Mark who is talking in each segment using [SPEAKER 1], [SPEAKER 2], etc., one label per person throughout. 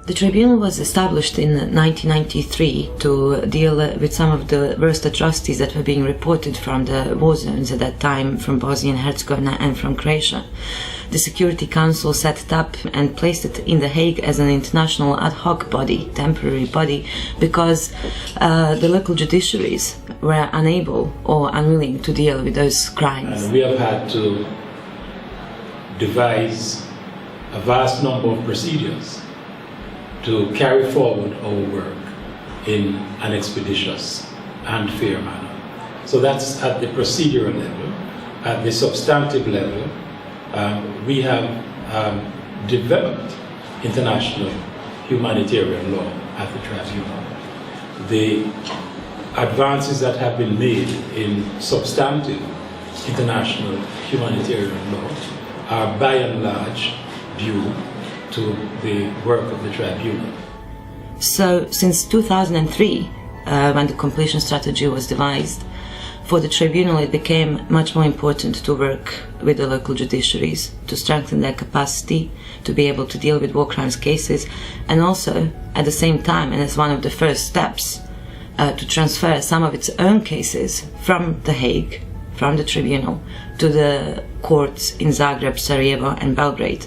[SPEAKER 1] The tribunal was established in 1993 to deal with some of the worst atrocities that were being reported from the war zones at that time, from Bosnia and Herzegovina and from Croatia. The Security Council set it up and placed it in The Hague as an international ad hoc body, temporary body, because the local judiciaries were unable or unwilling to deal with those crimes.
[SPEAKER 2] And we have had to devise a vast number of procedures to carry forward our work in an expeditious and fair manner. So that's at the procedural level. At the substantive level, we have developed international humanitarian law at the tribunal. The advances that have been made in substantive international humanitarian law are by and large due to the work of the tribunal.
[SPEAKER 1] So, since 2003, when the completion strategy was devised, for the tribunal it became much more important to work with the local judiciaries, to strengthen their capacity to be able to deal with war crimes cases, and also, at the same time, and as one of the first steps, to transfer some of its own cases from The Hague, from the tribunal, to the courts in Zagreb, Sarajevo and Belgrade.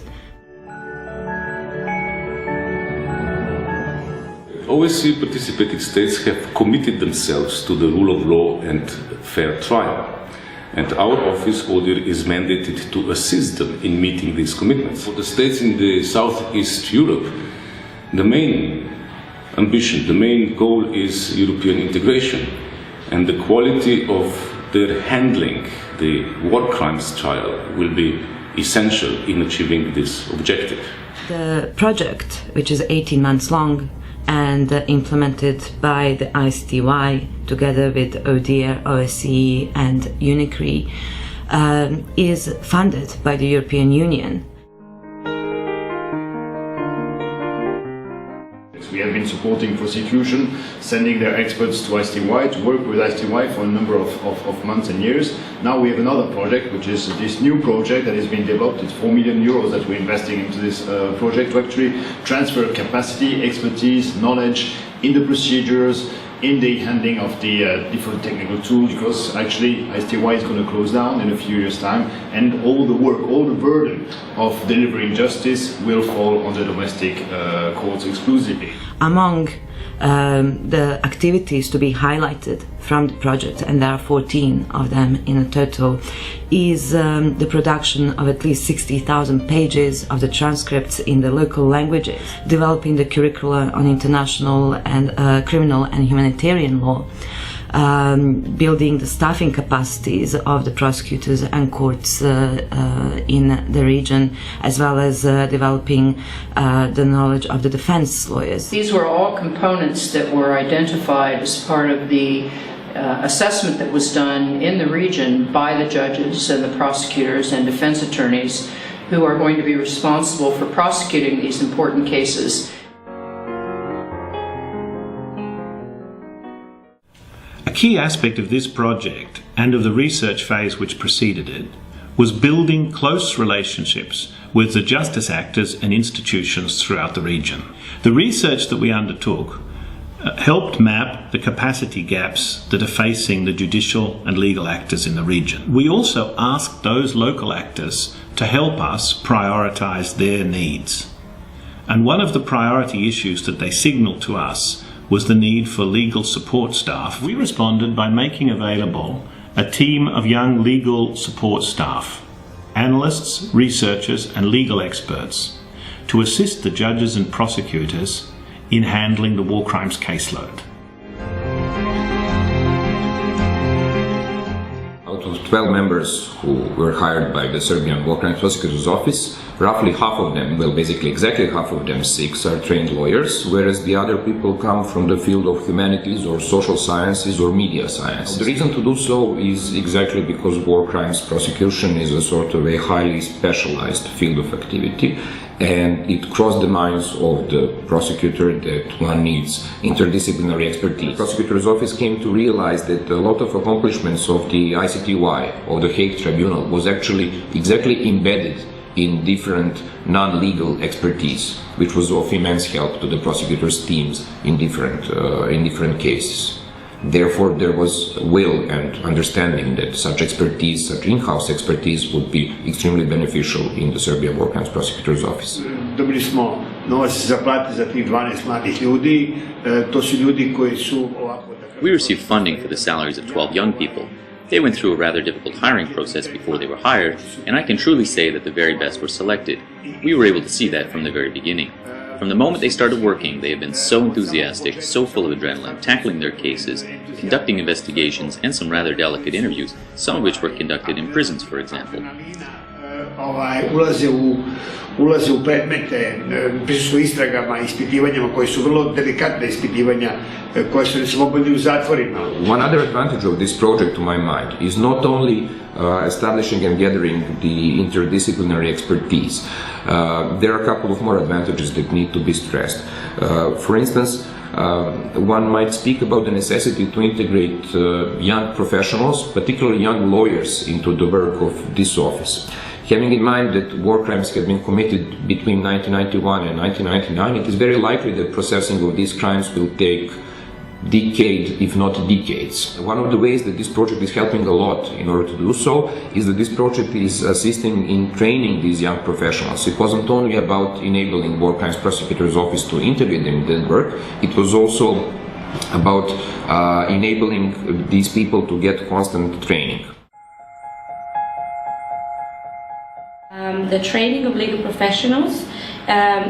[SPEAKER 3] OSCE participating states have committed themselves to the rule of law and fair trial, and our office ODIHR is mandated to assist them in meeting these commitments. For the states in the Southeast Europe, the main ambition, the main goal is European integration, and the quality of their handling the war crimes trial will be essential in achieving this objective.
[SPEAKER 1] The project, which is 18 months long, and implemented by the ICTY together with ODIHR, OSCE and UNICRI, is funded by the European Union.
[SPEAKER 4] We have been supporting prosecution, sending their experts to ICTY to work with ICTY for a number of months and years. Now we have another project, which is this new project that has been developed. It's 4 million euros that we're investing into this project to actually transfer capacity, expertise, knowledge in the procedures, in the handling of the different technical tools, because actually ICTY is going to close down in a few years' time, and all the work, all the burden of delivering justice will fall on the domestic courts exclusively.
[SPEAKER 1] Among the activities to be highlighted from the project, and there are 14 of them in a total, is the production of at least 60,000 pages of the transcripts in the local languages, developing the curricula on international and criminal and humanitarian law, building the staffing capacities of the prosecutors and courts in the region, as well as developing the knowledge of the defense lawyers.
[SPEAKER 5] These were all components that were identified as part of the assessment that was done in the region by the judges and the prosecutors and defense attorneys who are going to be responsible for prosecuting these important cases.
[SPEAKER 6] A key aspect of this project and of the research phase which preceded it was building close relationships with the justice actors and institutions throughout the region. The research that we undertook helped map the capacity gaps that are facing the judicial and legal actors in the region. We also asked those local actors to help us prioritise their needs. And one of the priority issues that they signalled to us was the need for legal support staff. We responded by making available a team of young legal support staff, analysts, researchers and legal experts to assist the judges and prosecutors in handling the war crimes caseload.
[SPEAKER 7] Out of 12 members who were hired by the Serbian War Crimes Prosecutor's Office, roughly half of them, well basically exactly half of them, 6, are trained lawyers, whereas the other people come from the field of humanities or social sciences or media science. The reason to do so is exactly because war crimes prosecution is a sort of a highly specialized field of activity, and it crossed the minds of the prosecutor that one needs interdisciplinary expertise. The prosecutor's office came to realize that a lot of accomplishments of the ICTY, of the Hague Tribunal, was actually exactly embedded in different non-legal expertise, which was of immense help to the prosecutors' teams in different cases. Therefore, there was will and understanding that such expertise, such in-house expertise, would be extremely beneficial in the Serbian War Crimes Prosecutor's Office.
[SPEAKER 8] Dobili smo novac za plate za tih 12 mladih ljudi, to su ljudi koji su ovako...
[SPEAKER 9] We received funding for the salaries of 12 young people. They went through a rather difficult hiring process before they were hired, and I can truly say that the very best were selected. We were able to see that from the very beginning. From the moment they started working, they have been so enthusiastic, so full of adrenaline, tackling their cases, conducting investigations, and some rather delicate interviews, some of which were conducted in prisons, for example.
[SPEAKER 8] Ulaze u predmete, prisustvuju istragama, ispitivanjima koje su vrlo delikatne ispitivanja, koje su slobodni u zatvorima.
[SPEAKER 7] One other advantage of this project, to my mind, is not only establishing and gathering the interdisciplinary expertise. There are a couple of more advantages that need to be stressed. For instance, one might speak about the necessity to integrate young professionals, particularly young lawyers, into the work of this office. Having in mind that war crimes have been committed between 1991 and 1999, it is very likely that processing of these crimes will take decades, if not decades. One of the ways that this project is helping a lot in order to do so is that this project is assisting in training these young professionals. It wasn't only about enabling War Crimes Prosecutor's Office to integrate them in their work, it was also about enabling these people to get constant training.
[SPEAKER 10] The training of legal professionals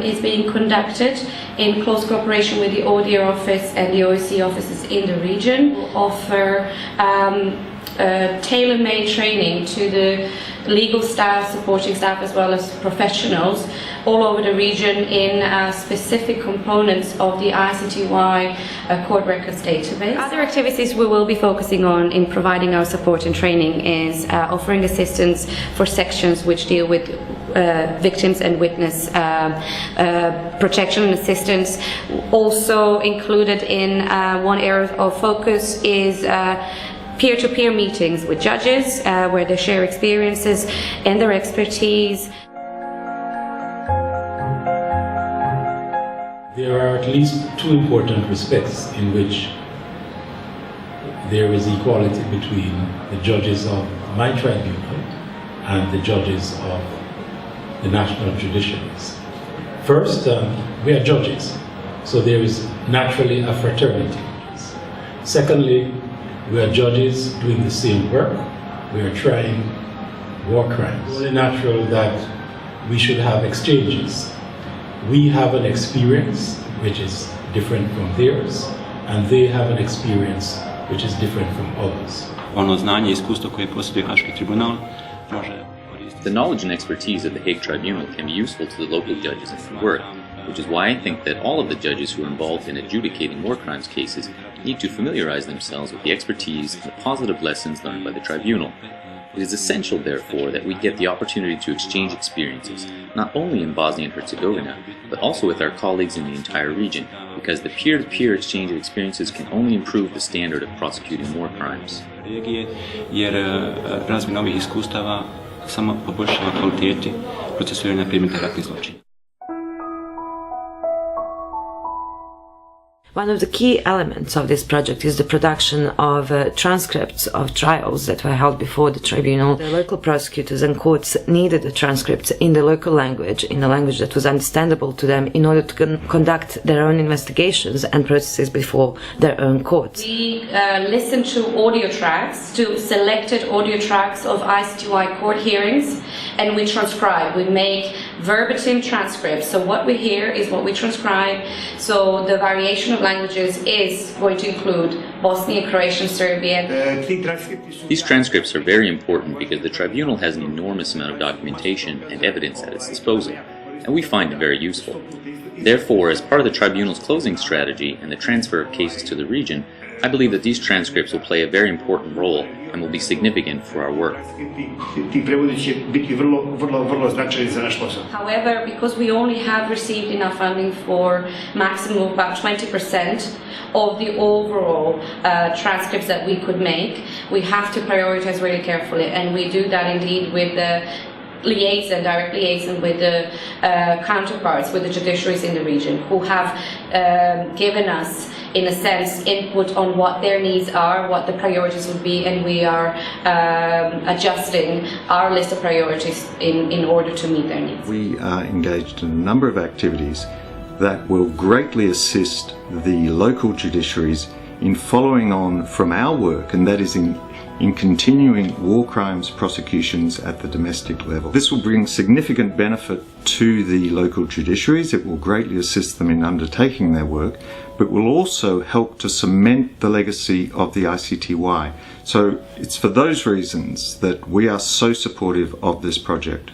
[SPEAKER 10] is being conducted in close cooperation with the ODIHR office and the OSCE offices in the region. We offer tailor-made training to the legal staff, supporting staff, as well as professionals all over the region in specific components of the ICTY court records database. Other activities we will be focusing on in providing our support and training is offering assistance for sections which deal with victims and witness protection and assistance. Also included in one area of focus is peer-to-peer meetings with judges where they share experiences and their expertise.
[SPEAKER 2] There are at least two important respects in which there is equality between the judges of my tribunal and the judges of the national judiciaries. First, we are judges, so there is naturally a fraternity. Secondly, we are judges doing the same work. We are trying war crimes. It's only natural that we should have exchanges. We have an experience which is different from theirs, and they have an experience which is different from ours.
[SPEAKER 9] The knowledge and expertise of the Hague Tribunal can be useful to the local judges in their work, which is why I think that all of the judges who are involved in adjudicating war crimes cases need to familiarize themselves with the expertise and the positive lessons learned by the tribunal. It is essential, therefore, that we get the opportunity to exchange experiences, not only in Bosnia and Herzegovina, but also with our colleagues in the entire region, because the peer-to-peer exchange of experiences can only improve the standard of prosecuting war crimes.
[SPEAKER 11] Jer razmjena ovih iskustava samo poboljšava kvaliteti procesuiranja predmeta ratnih zločina.
[SPEAKER 1] One of the key elements of this project is the production of transcripts of trials that were held before the tribunal. The local prosecutors and courts needed the transcripts in the local language, in a language that was understandable to them, in order to conduct their own investigations and processes before their own courts.
[SPEAKER 10] We listen to audio tracks, to selected audio tracks of ICTY court hearings, and we transcribe. We make verbatim transcripts. So what we hear is what we transcribe. So the variation of languages is going to include Bosnian, Croatian, Serbian.
[SPEAKER 9] These transcripts are very important because the tribunal has an enormous amount of documentation and evidence at its disposal, and we find it very useful. Therefore, as part of the tribunal's closing strategy and the transfer of cases to the region, I believe that these transcripts will play a very important role and will be significant for our work.
[SPEAKER 10] However, because we only have received enough funding for maximum of about 20% of the overall transcripts that we could make, we have to prioritize really carefully, and we do that indeed with the direct liaison with the counterparts, with the judiciaries in the region, who have given us, in a sense, input on what their needs are, what the priorities would be, and we are adjusting our list of priorities in order to meet their needs.
[SPEAKER 12] We are engaged in a number of activities that will greatly assist the local judiciaries in following on from our work, and that is in continuing war crimes prosecutions at the domestic level. This will bring significant benefit to the local judiciaries. It will greatly assist them in undertaking their work, but will also help to cement the legacy of the ICTY. So it's for those reasons that we are so supportive of this project.